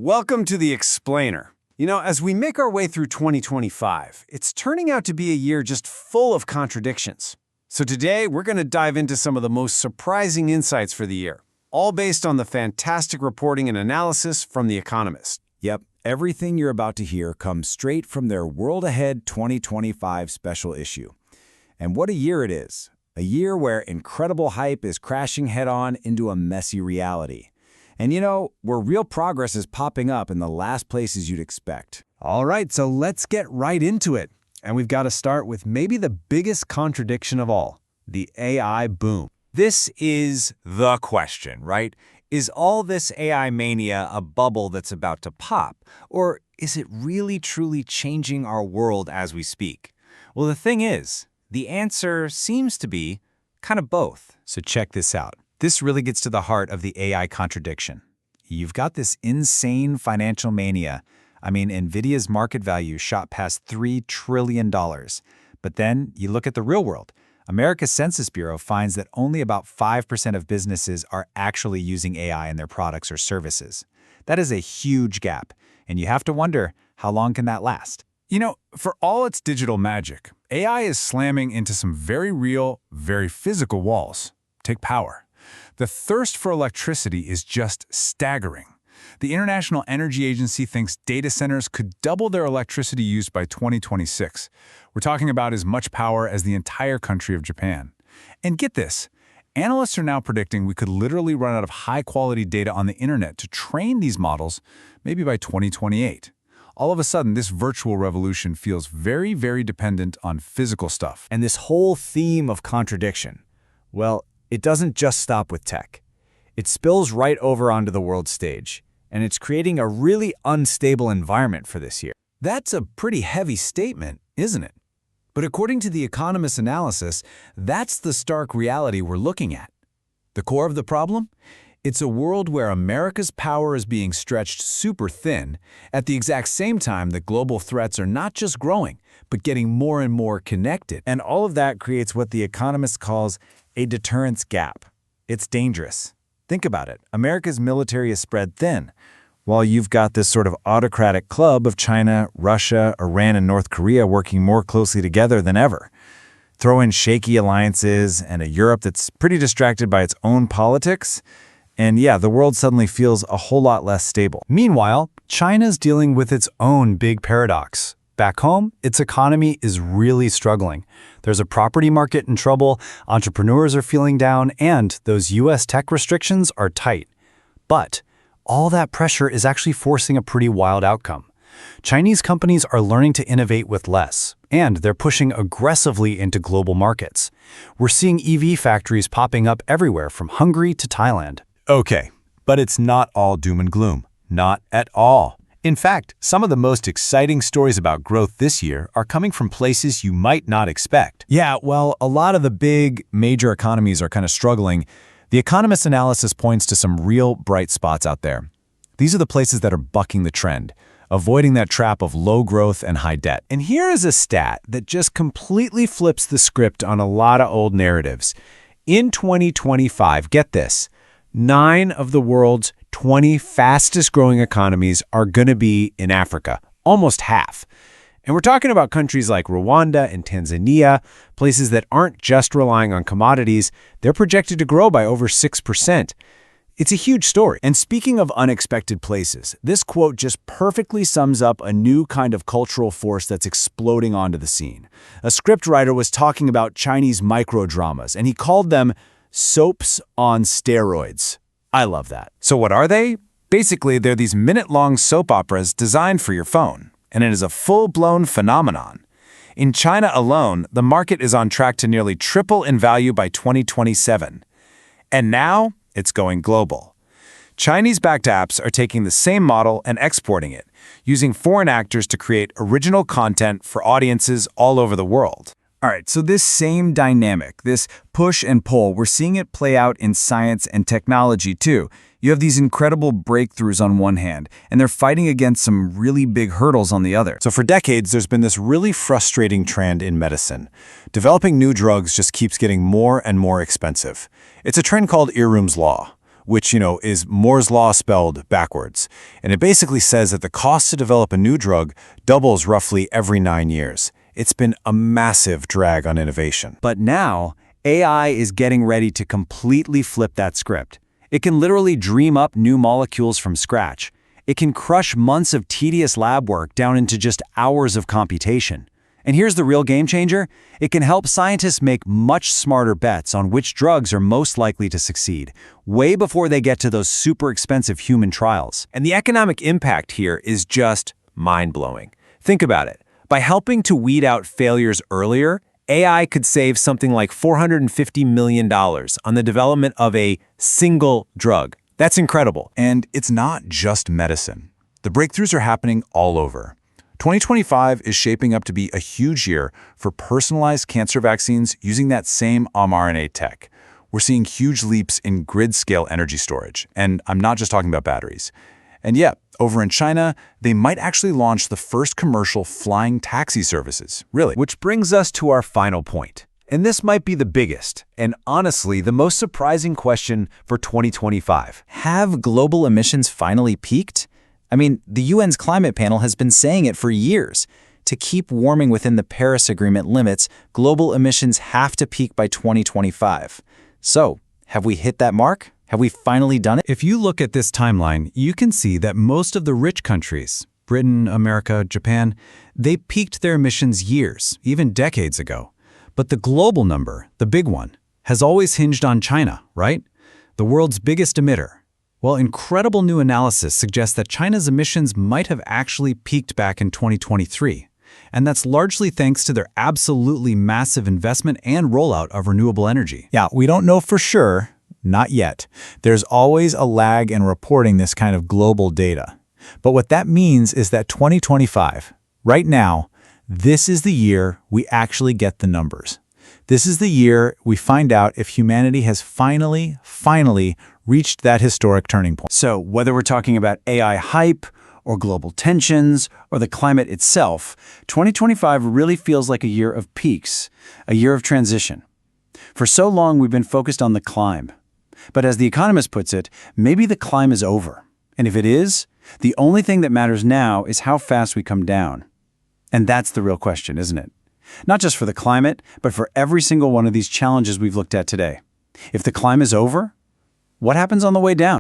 Welcome to The Explainer. As we make our way through 2025, it's turning out to be a year just full of contradictions. So today, we're going to dive into some of the most surprising insights for the year, all based on the fantastic reporting and analysis from The Economist. Yep, everything you're about to hear comes straight from their World Ahead 2025 special issue. And what a year it is. A year where incredible hype is crashing head-on into a messy reality. And where real progress is popping up in the last places you'd expect. All right, so let's get right into it. And we've got to start with maybe the biggest contradiction of all, the AI boom. This is the question, right? Is all this AI mania a bubble that's about to pop? Or is it really truly changing our world as we speak? Well, the thing is, the answer seems to be kind of both. So check this out. This really gets to the heart of the AI contradiction. You've got this insane financial mania. I mean, NVIDIA's market value shot past $3 trillion. But then you look at the real world. America's Census Bureau finds that only about 5% of businesses are actually using AI in their products or services. That is a huge gap, and you have to wonder, how long can that last? For all its digital magic, AI is slamming into some very real, very physical walls. Take power. The thirst for electricity is just staggering. The International Energy Agency thinks data centers could double their electricity use by 2026. We're talking about as much power as the entire country of Japan. And get this, analysts are now predicting we could literally run out of high-quality data on the internet to train these models maybe by 2028. All of a sudden, this virtual revolution feels very, very dependent on physical stuff. And this whole theme of contradiction, well, it doesn't just stop with tech. It spills right over onto the world stage, and it's creating a really unstable environment for this year. That's a pretty heavy statement, isn't it? But according to The Economist analysis, that's the stark reality we're looking at. The core of the problem? It's a world where America's power is being stretched super thin, at the exact same time that global threats are not just growing, but getting more and more connected. And all of that creates what The Economist calls a deterrence gap. It's dangerous. Think about it. America's military is spread thin, while you've got this sort of autocratic club of China, Russia, Iran, and North Korea working more closely together than ever. Throw in shaky alliances and a Europe that's pretty distracted by its own politics, and yeah, the world suddenly feels a whole lot less stable. Meanwhile, China's dealing with its own big paradox. Back home, its economy is really struggling. There's a property market in trouble, entrepreneurs are feeling down, and those U.S. tech restrictions are tight. But all that pressure is actually forcing a pretty wild outcome. Chinese companies are learning to innovate with less, and they're pushing aggressively into global markets. We're seeing EV factories popping up everywhere from Hungary to Thailand. Okay, but it's not all doom and gloom. Not at all. In fact, some of the most exciting stories about growth this year are coming from places you might not expect. Yeah, well, a lot of the big major economies are kind of struggling. The Economist analysis points to some real bright spots out there. These are the places that are bucking the trend, avoiding that trap of low growth and high debt. And here is a stat that just completely flips the script on a lot of old narratives. In 2025, get this, 9 of the world's 20 fastest growing economies are going to be in Africa, almost half. And we're talking about countries like Rwanda and Tanzania, places that aren't just relying on commodities, they're projected to grow by over 6%. It's a huge story. And speaking of unexpected places, this quote just perfectly sums up a new kind of cultural force that's exploding onto the scene. A scriptwriter was talking about Chinese microdramas, and he called them soaps on steroids. I love that. So what are they? Basically, they're these minute-long soap operas designed for your phone, and it is a full-blown phenomenon. In China alone, the market is on track to nearly triple in value by 2027. And now, it's going global. Chinese-backed apps are taking the same model and exporting it, using foreign actors to create original content for audiences all over the world. All right, so this same dynamic, this push and pull, we're seeing it play out in science and technology too. You have these incredible breakthroughs on one hand, and they're fighting against some really big hurdles on the other. So for decades, there's been this really frustrating trend in medicine. Developing new drugs just keeps getting more and more expensive. It's a trend called Irum's Law. which, is Moore's Law spelled backwards. And it basically says that the cost to develop a new drug doubles roughly every 9 years. It's been a massive drag on innovation. But now, AI is getting ready to completely flip that script. It can literally dream up new molecules from scratch. It can crush months of tedious lab work down into just hours of computation. And here's the real game changer. It can help scientists make much smarter bets on which drugs are most likely to succeed, way before they get to those super expensive human trials. And the economic impact here is just mind-blowing. Think about it. By helping to weed out failures earlier, AI could save something like $450 million on the development of a single drug. That's incredible. And it's not just medicine. The breakthroughs are happening all over. 2025 is shaping up to be a huge year for personalized cancer vaccines using that same mRNA tech. We're seeing huge leaps in grid-scale energy storage, and I'm not just talking about batteries. And yeah, over in China, they might actually launch the first commercial flying taxi services, really. Which brings us to our final point. And this might be the biggest, and honestly, the most surprising question for 2025. Have global emissions finally peaked? I mean, the UN's climate panel has been saying it for years. To keep warming within the Paris Agreement limits, global emissions have to peak by 2025. So, have we hit that mark? Have we finally done it? If you look at this timeline, you can see that most of the rich countries, Britain, America, Japan, they peaked their emissions years, even decades ago. But the global number, the big one, has always hinged on China, right? The world's biggest emitter. Well, incredible new analysis suggests that China's emissions might have actually peaked back in 2023. And that's largely thanks to their absolutely massive investment and rollout of renewable energy. Yeah, we don't know for sure, not yet. There's always a lag in reporting this kind of global data. But what that means is that 2025, right now, this is the year we actually get the numbers. This is the year we find out if humanity has finally reached that historic turning point. So whether we're talking about AI hype or global tensions or the climate itself, 2025 really feels like a year of peaks, a year of transition. For so long, we've been focused on the climb. But as The Economist puts it, maybe the climb is over. And if it is, the only thing that matters now is how fast we come down. And that's the real question, isn't it? Not just for the climate, but for every single one of these challenges we've looked at today. If the climb is over, what happens on the way down?